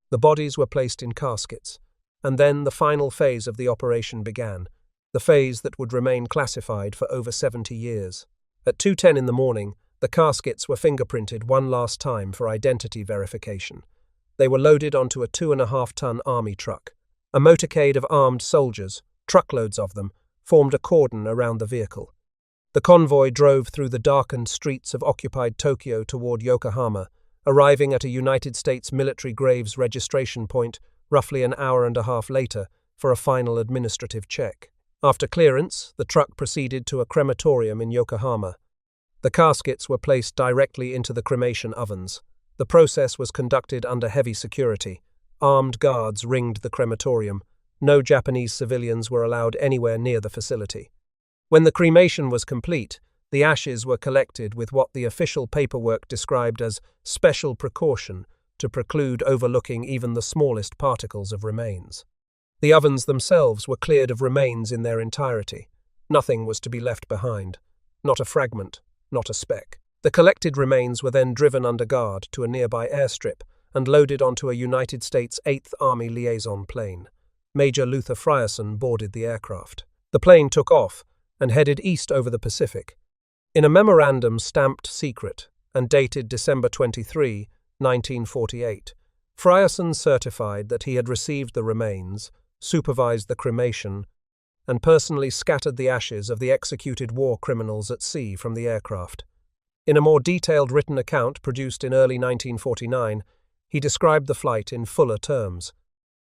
The bodies were placed in caskets, and then the final phase of the operation began, the phase that would remain classified for over 70 years. At 2:10 in the morning, the caskets were fingerprinted one last time for identity verification. They were loaded onto a 2.5-ton army truck. A motorcade of armed soldiers, truckloads of them, formed a cordon around the vehicle. The convoy drove through the darkened streets of occupied Tokyo toward Yokohama, arriving at a United States military graves registration point roughly an hour and a half later for a final administrative check. After clearance, the truck proceeded to a crematorium in Yokohama. The caskets were placed directly into the cremation ovens. The process was conducted under heavy security. Armed guards ringed the crematorium. No Japanese civilians were allowed anywhere near the facility. When the cremation was complete, the ashes were collected with what the official paperwork described as special precaution to preclude overlooking even the smallest particles of remains. The ovens themselves were cleared of remains in their entirety. Nothing was to be left behind. Not a fragment, not a speck. The collected remains were then driven under guard to a nearby airstrip and loaded onto a United States 8th Army liaison plane. Major Luther Frierson boarded the aircraft. The plane took off and headed east over the Pacific. In a memorandum stamped secret and dated December 23, 1948, Frierson certified that he had received the remains, supervised the cremation, and personally scattered the ashes of the executed war criminals at sea from the aircraft. In a more detailed written account produced in early 1949, he described the flight in fuller terms.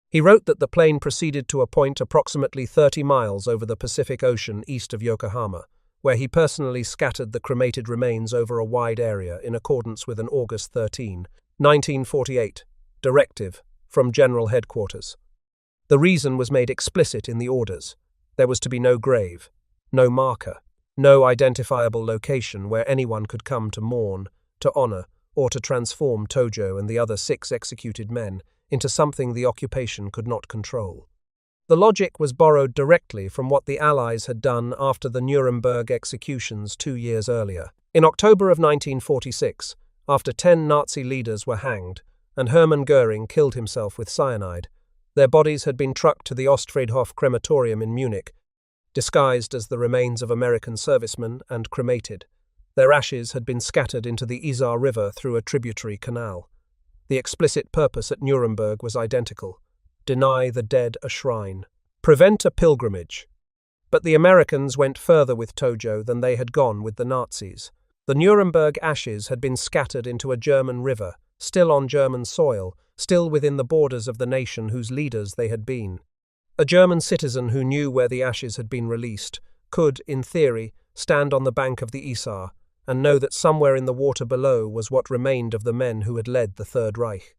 He wrote that the plane proceeded to a point approximately 30 miles over the Pacific Ocean east of Yokohama, where he personally scattered the cremated remains over a wide area in accordance with an August 13, 1948, directive from General Headquarters. The reason was made explicit in the orders. There was to be no grave, no marker, no identifiable location where anyone could come to mourn, to honor, or to transform Tojo and the other 6 executed men into something the occupation could not control. The logic was borrowed directly from what the Allies had done after the Nuremberg executions 2 years earlier. In October of 1946, after 10 Nazi leaders were hanged, and Hermann Göring killed himself with cyanide, their bodies had been trucked to the Ostfriedhof crematorium in Munich, disguised as the remains of American servicemen, and cremated. Their ashes had been scattered into the Isar River through a tributary canal. The explicit purpose at Nuremberg was identical: deny the dead a shrine, prevent a pilgrimage. But the Americans went further with Tojo than they had gone with the Nazis. The Nuremberg ashes had been scattered into a German river, still on German soil, still within the borders of the nation whose leaders they had been. A German citizen who knew where the ashes had been released could, in theory, stand on the bank of the Isar and know that somewhere in the water below was what remained of the men who had led the Third Reich.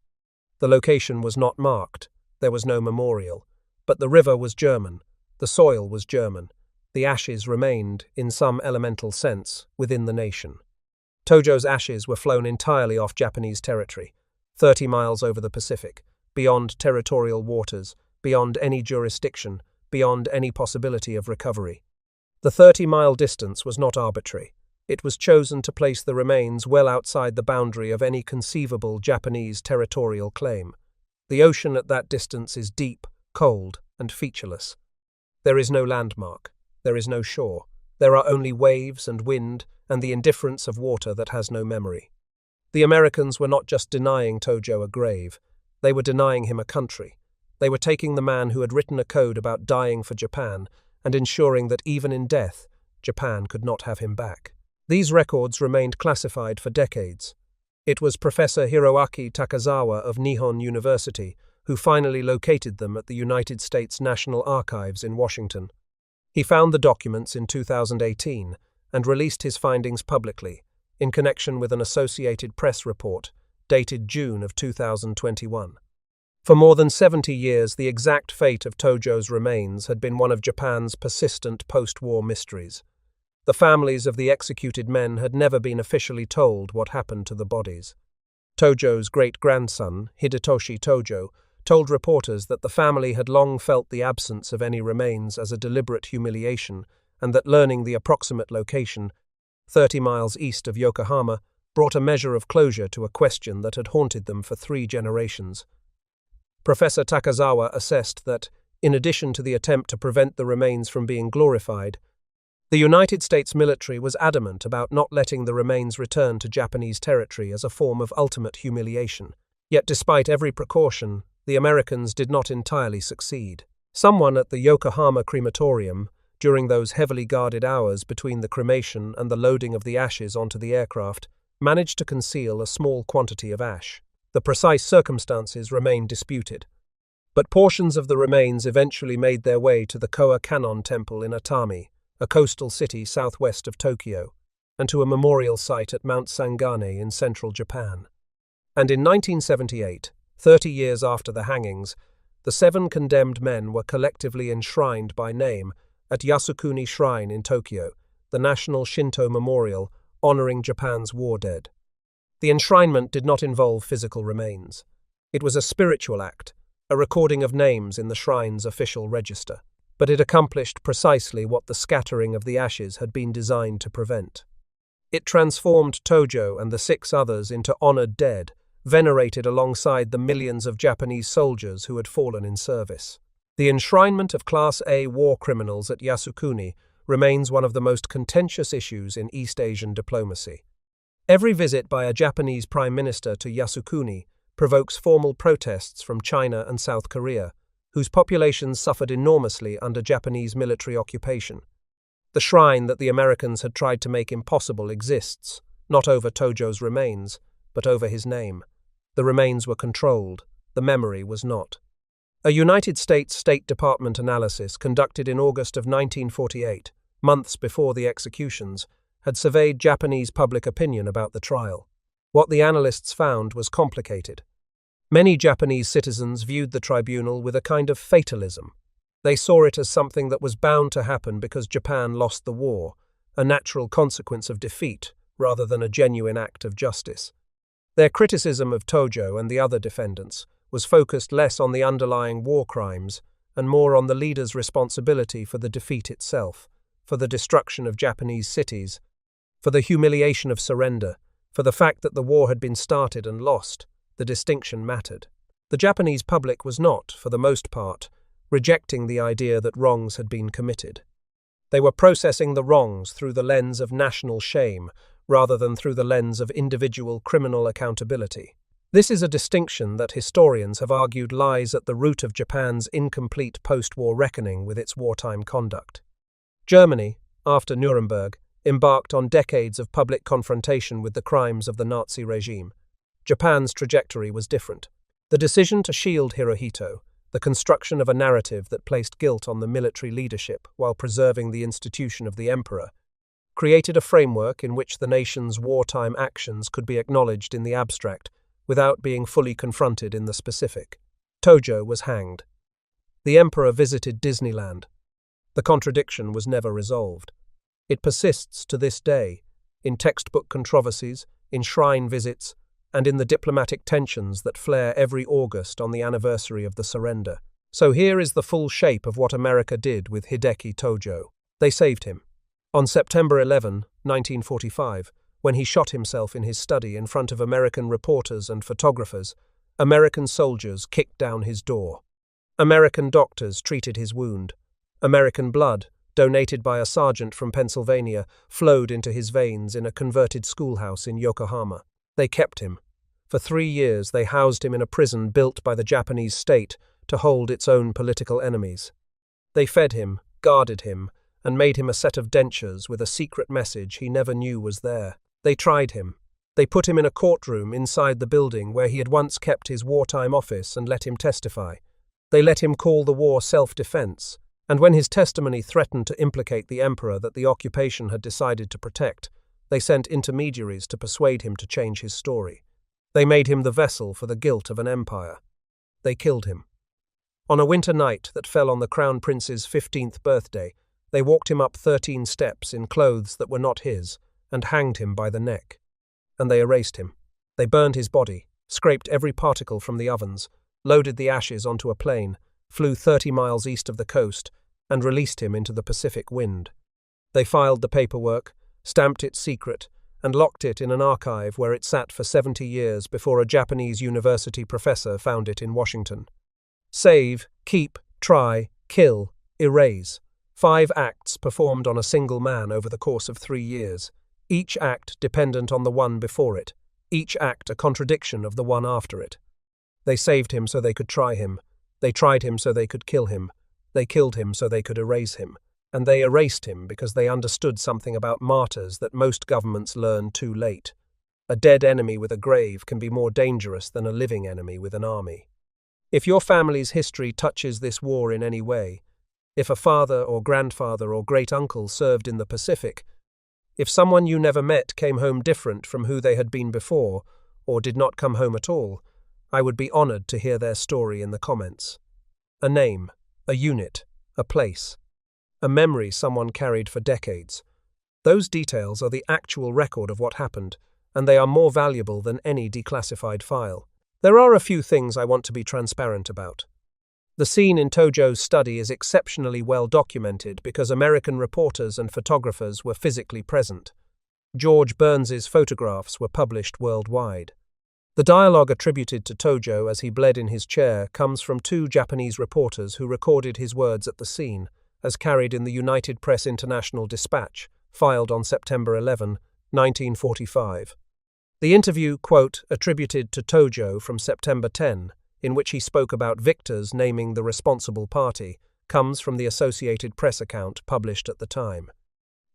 The location was not marked, there was no memorial, but the river was German, the soil was German, the ashes remained, in some elemental sense, within the nation. Tojo's ashes were flown entirely off Japanese territory, 30 miles over the Pacific, beyond territorial waters, beyond any jurisdiction, beyond any possibility of recovery. The 30-mile distance was not arbitrary. It was chosen to place the remains well outside the boundary of any conceivable Japanese territorial claim. The ocean at that distance is deep, cold, and featureless. There is no landmark. There is no shore. There are only waves and wind and the indifference of water that has no memory. The Americans were not just denying Tojo a grave. They were denying him a country. They were taking the man who had written a code about dying for Japan and ensuring that even in death, Japan could not have him back. These records remained classified for decades. It was Professor Hiroaki Takazawa of Nihon University who finally located them at the United States National Archives in Washington. He found the documents in 2018 and released his findings publicly, in connection with an Associated Press report dated June of 2021. For more than 70 years, the exact fate of Tojo's remains had been one of Japan's persistent post-war mysteries. The families of the executed men had never been officially told what happened to the bodies. Tojo's great-grandson, Hidetoshi Tojo, told reporters that the family had long felt the absence of any remains as a deliberate humiliation, and that learning the approximate location, 30 miles east of Yokohama, brought a measure of closure to a question that had haunted them for 3 generations. Professor Takazawa assessed that, in addition to the attempt to prevent the remains from being glorified, the United States military was adamant about not letting the remains return to Japanese territory as a form of ultimate humiliation. Yet despite every precaution, the Americans did not entirely succeed. Someone at the Yokohama crematorium, during those heavily guarded hours between the cremation and the loading of the ashes onto the aircraft, managed to conceal a small quantity of ash. The precise circumstances remain disputed, but portions of the remains eventually made their way to the Koa Kannon Temple in Atami, a coastal city southwest of Tokyo, and to a memorial site at Mount Sangane in central Japan. And in 1978, 30 years after the hangings, the 7 condemned men were collectively enshrined by name at Yasukuni Shrine in Tokyo, the national Shinto memorial honoring Japan's war dead. The enshrinement did not involve physical remains. It was a spiritual act, a recording of names in the shrine's official register. But it accomplished precisely what the scattering of the ashes had been designed to prevent. It transformed Tojo and the 6 others into honored dead, venerated alongside the millions of Japanese soldiers who had fallen in service. The enshrinement of Class A war criminals at Yasukuni remains one of the most contentious issues in East Asian diplomacy. Every visit by a Japanese prime minister to Yasukuni provokes formal protests from China and South Korea, whose populations suffered enormously under Japanese military occupation. The shrine that the Americans had tried to make impossible exists, not over Tojo's remains, but over his name. The remains were controlled, the memory was not. A United States State Department analysis conducted in August of 1948, months before the executions, had surveyed Japanese public opinion about the trial. What the analysts found was complicated. Many Japanese citizens viewed the tribunal with a kind of fatalism. They saw it as something that was bound to happen because Japan lost the war, a natural consequence of defeat rather than a genuine act of justice. Their criticism of Tojo and the other defendants was focused less on the underlying war crimes and more on the leaders' responsibility for the defeat itself, for the destruction of Japanese cities, for the humiliation of surrender, for the fact that the war had been started and lost. The distinction mattered. The Japanese public was not, for the most part, rejecting the idea that wrongs had been committed. They were processing the wrongs through the lens of national shame rather than through the lens of individual criminal accountability. This is a distinction that historians have argued lies at the root of Japan's incomplete post-war reckoning with its wartime conduct. Germany, after Nuremberg, embarked on decades of public confrontation with the crimes of the Nazi regime. Japan's trajectory was different. The decision to shield Hirohito, the construction of a narrative that placed guilt on the military leadership while preserving the institution of the emperor, created a framework in which the nation's wartime actions could be acknowledged in the abstract without being fully confronted in the specific. Tojo was hanged. The emperor visited Disneyland. The contradiction was never resolved. It persists to this day, in textbook controversies, in shrine visits, and in the diplomatic tensions that flare every August on the anniversary of the surrender. So here is the full shape of what America did with Hideki Tojo. They saved him. On September 11, 1945, when he shot himself in his study in front of American reporters and photographers, American soldiers kicked down his door. American doctors treated his wound. American blood, donated by a sergeant from Pennsylvania, flowed into his veins in a converted schoolhouse in Yokohama. They kept him. For 3 years they housed him in a prison built by the Japanese state to hold its own political enemies. They fed him, guarded him, and made him a set of dentures with a secret message he never knew was there. They tried him. They put him in a courtroom inside the building where he had once kept his wartime office and let him testify. They let him call the war self-defense, and when his testimony threatened to implicate the emperor that the occupation had decided to protect, they sent intermediaries to persuade him to change his story. They made him the vessel for the guilt of an empire. They killed him. On a winter night that fell on the Crown Prince's 15th birthday, they walked him up 13 steps in clothes that were not his and hanged him by the neck. And they erased him. They burned his body, scraped every particle from the ovens, loaded the ashes onto a plane, flew 30 miles east of the coast, and released him into the Pacific wind. They filed the paperwork, stamped it secret, and locked it in an archive where it sat for 70 years before a Japanese university professor found it in Washington. Save, keep, try, kill, erase. 5 acts performed on a single man over the course of 3 years, each act dependent on the one before it, each act a contradiction of the one after it. They saved him so they could try him. They tried him so they could kill him. They killed him so they could erase him. And they erased him because they understood something about martyrs that most governments learn too late. A dead enemy with a grave can be more dangerous than a living enemy with an army. If your family's history touches this war in any way, if a father or grandfather or great-uncle served in the Pacific, if someone you never met came home different from who they had been before, or did not come home at all, I would be honored to hear their story in the comments. A name, a unit, a place, a memory someone carried for decades. Those details are the actual record of what happened, and they are more valuable than any declassified file. There are a few things I want to be transparent about. The scene in Tojo's study is exceptionally well documented because American reporters and photographers were physically present. George Burns's photographs were published worldwide. The dialogue attributed to Tojo as he bled in his chair comes from two Japanese reporters who recorded his words at the scene, as carried in the United Press International Dispatch, filed on September 11, 1945. The interview, quote, attributed to Tojo from September 10, in which he spoke about victors naming the responsible party, comes from the Associated Press account published at the time.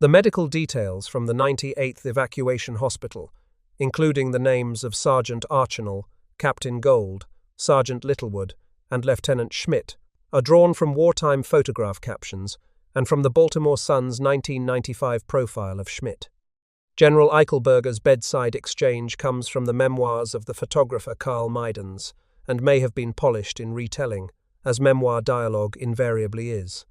The medical details from the 98th Evacuation Hospital, including the names of Sergeant Archinal, Captain Gold, Sergeant Littlewood, and Lieutenant Schmidt, are drawn from wartime photograph captions and from the Baltimore Sun's 1995 profile of Schmidt. General Eichelberger's bedside exchange comes from the memoirs of the photographer Carl Maidens and may have been polished in retelling, as memoir dialogue invariably is.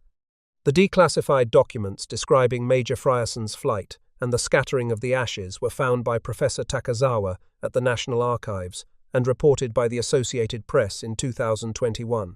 The declassified documents describing Major Frierson's flight and the scattering of the ashes were found by Professor Takazawa at the National Archives and reported by the Associated Press in 2021.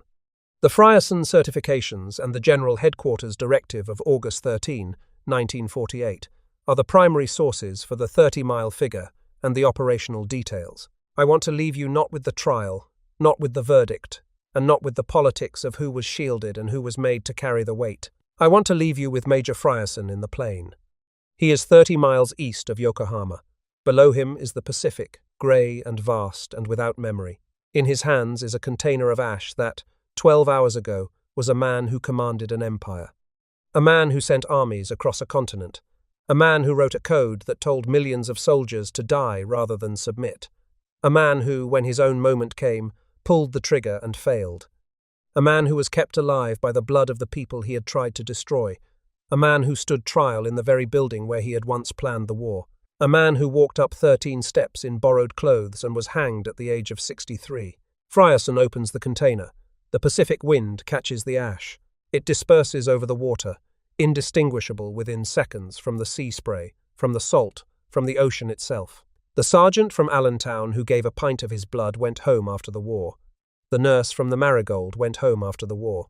The Frierson certifications and the General Headquarters Directive of August 13, 1948, are the primary sources for the 30-mile figure and the operational details. I want to leave you not with the trial, not with the verdict, and not with the politics of who was shielded and who was made to carry the weight. I want to leave you with Major Frierson in the plain. He is 30 miles east of Yokohama. Below him is the Pacific, grey and vast and without memory. In his hands is a container of ash that, 12 hours ago, was a man who commanded an empire. A man who sent armies across a continent. A man who wrote a code that told millions of soldiers to die rather than submit. A man who, when his own moment came, pulled the trigger and failed. A man who was kept alive by the blood of the people he had tried to destroy. A man who stood trial in the very building where he had once planned the war. A man who walked up 13 steps in borrowed clothes and was hanged at the age of 63. Frierson opens the container. The Pacific wind catches the ash. It disperses over the water, indistinguishable within seconds from the sea spray, from the salt, from the ocean itself. The sergeant from Allentown who gave a pint of his blood went home after the war. The nurse from the Marigold went home after the war.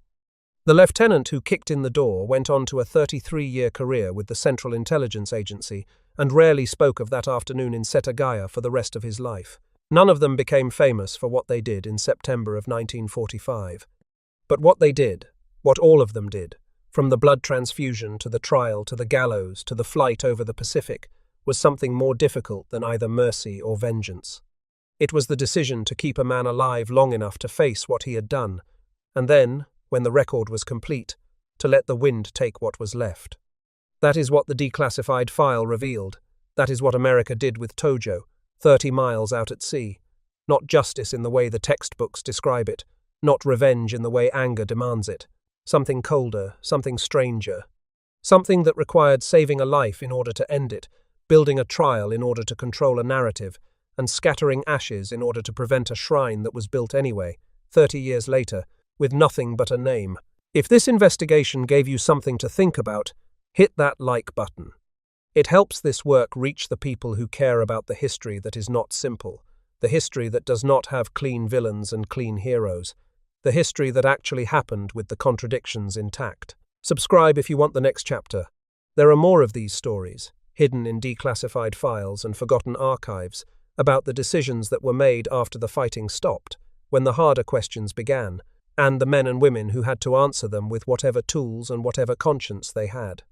The lieutenant who kicked in the door went on to a 33-year career with the Central Intelligence Agency and rarely spoke of that afternoon in Setagaya for the rest of his life. None of them became famous for what they did in September of 1945. But what they did, what all of them did, from the blood transfusion to the trial to the gallows to the flight over the Pacific, was something more difficult than either mercy or vengeance. It was the decision to keep a man alive long enough to face what he had done, and then, when the record was complete, to let the wind take what was left. That is what the declassified file revealed. That is what America did with Tojo, 30 miles out at sea. Not justice in the way the textbooks describe it, not revenge in the way anger demands it. Something colder, something stranger. Something that required saving a life in order to end it, building a trial in order to control a narrative, and scattering ashes in order to prevent a shrine that was built anyway, 30 years later, with nothing but a name. If this investigation gave you something to think about, hit that like button. It helps this work reach the people who care about the history that is not simple, the history that does not have clean villains and clean heroes, the history that actually happened with the contradictions intact. Subscribe if you want the next chapter. There are more of these stories, hidden in declassified files and forgotten archives, about the decisions that were made after the fighting stopped, when the harder questions began, and the men and women who had to answer them with whatever tools and whatever conscience they had.